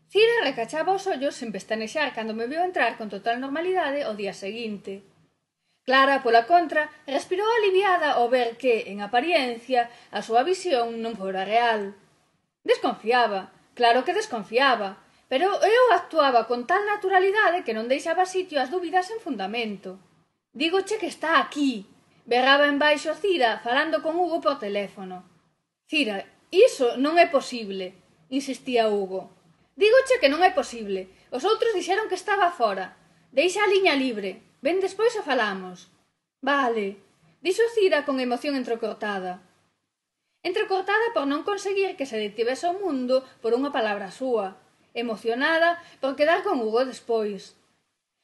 Cira recachaba os ollos sen pestanexar cando me viu entrar con total normalidade o día seguinte. Clara, pola contra, respirou aliviada ao ver que, en apariencia, a súa visión non fora real. Desconfiaba, claro que desconfiaba, pero eu actuaba con tal naturalidade que non deixaba sitio ás dúbidas sen fundamento. Dígoche que está aquí, berraba embaixo Cira falando con Hugo por teléfono. Cira, iso non é posible, insistía Hugo. Dígoche que non é posible. Os outros dixeron que estaba fora. Deixa a liña libre. Ven despois e falamos. Vale, dixo Cira con emoción entrecortada. Entrecortada por non conseguir que se detivese o mundo por unha palabra súa. Emocionada por quedar con Hugo despois.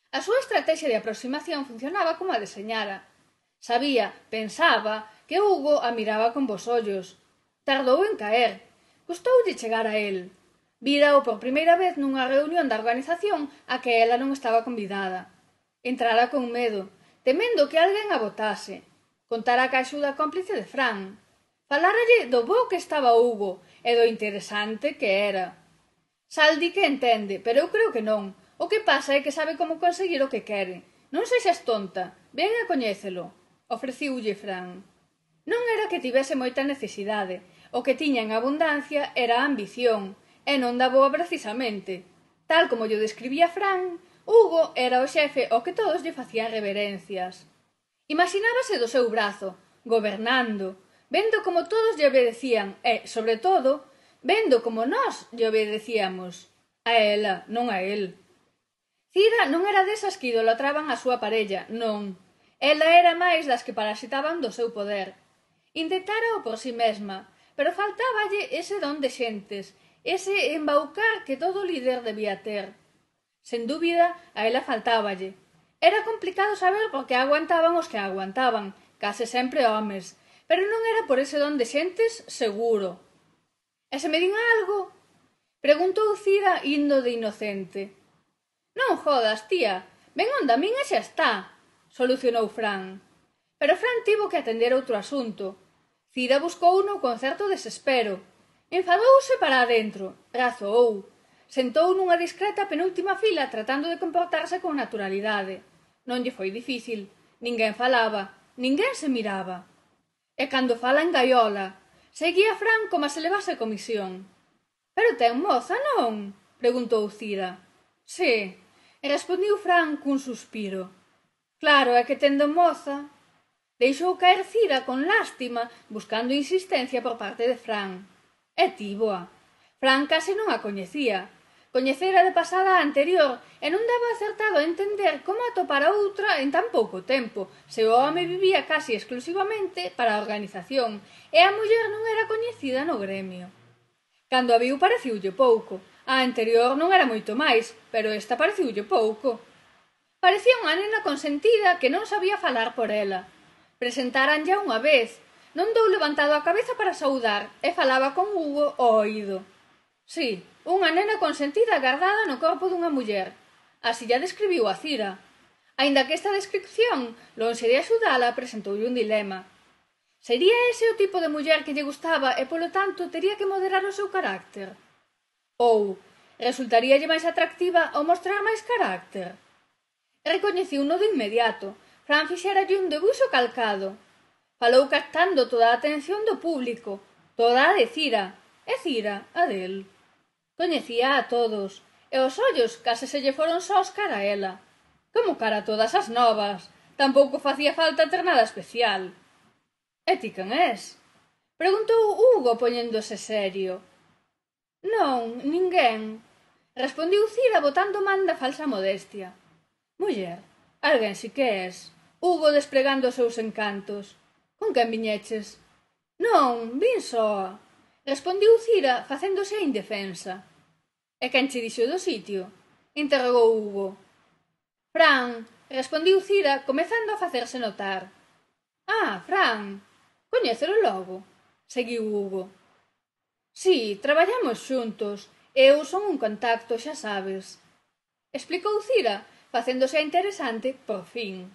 A súa estrategia de aproximación funcionaba como a deseñara. Sabía, pensaba, que Hugo a miraba con bos ollos. Tardou en caer. Custoulle chegar a él. Vírao por primeira vez nunha reunión da organización a que ela non estaba convidada. Entrara con medo, temendo que alguén a botase. Contara ca axuda cómplice de Fran. Faláralle do bo que estaba Hugo e do interesante que era. Sal di que entende, pero eu creo que non. O que pasa é que sabe como conseguir o que quere. Non sexas tonta, ven a coñécelo, ofreciulle Fran. Non era que tivese moita necesidade. O que tiña en abundancia era a ambición, e non da boa precisamente. Tal como lle describía Fran, Hugo era o xefe ao que todos lle facían reverencias. Imaxinábase do seu brazo, gobernando, vendo como todos lle obedecían e, sobre todo, vendo como nós lle obedecíamos. A ela, non a el. Cira non era desas que idolatraban a súa parella, non. Ela era máis das que parasitaban do seu poder. Intentara-o por si mesma, pero faltáballe ese don de xentes, ese embaucar que todo líder debía ter. Sen dúbida, a ela faltáballe. Era complicado saber por que aguantaban os que aguantaban, case sempre homes, pero non era por ese don de xentes seguro. E se me din algo? Preguntou Cira indo de inocente. Non jodas, tía, ven onda min e xa está, solucionou Fran. Pero Fran tivo que atender outro asunto. Cira buscouno con certo desespero. Enfadouse para adentro, razoou. Sentou nunha discreta penúltima fila tratando de comportarse con naturalidade. Non lle foi difícil. Ninguén falaba, ninguén se miraba. E cando fala en gaiola, seguía Fran como se levase comisión. Pero ten moza, non? Preguntou Cira. Sí, e respondiu Fran cun suspiro. Claro, é que tendo moza. Deixou caer Cira con lástima, buscando insistencia por parte de Fran. E tívoa. Fran case non a coñecía. Coñecera de pasada a anterior e non daba acertado a entender como atopar a outra en tan pouco tempo, se o home vivía casi exclusivamente para a organización e a muller non era coñecida no gremio. Cando a viu pareciulle pouco. A anterior non era moito máis, pero esta pareciulle pouco. Parecía unha nena consentida que non sabía falar por ela. Presentaranlla unha vez. Non dou levantado a cabeza para saudar e falaba con Hugo ao oído. Sí, unha nena consentida guardada no corpo dunha muller. Así lla describiu a Cira. Aínda que esta descripción, lonxe de axudala, presentoulle un dilema. Sería ese o tipo de muller que lle gustaba e, polo tanto, tería que moderar o seu carácter? Ou resultaríalle máis atractiva ao mostrar máis carácter? Recoñeciuno de inmediato. Fran fixéralle un debuxo calcado. Falou captando toda a atención do público, toda a de Cira, e Cira a del. Coñecía a todos, e os ollos case se lle foron sós cara a ela. Como cara a todas as novas, tampouco facía falta ter nada especial. E ti quen és? Preguntou Hugo poñéndose serio. Non, ninguén, respondiu Cira botando man da falsa modestia. Muller, alguén si que és. Hugo desplegando os seus encantos. Con quen viñeches? Non, vin soa, respondiu Cira facéndose a indefensa. E quen che dixo do sitio? Interrogou Hugo. Fran, respondiu Cira comezando a facerse notar. Ah, Fran, coñécelo logo, seguiu Hugo. Si, traballamos xuntos, eu son un contacto, xa sabes. Explicou Cira, facéndose a interesante por fin.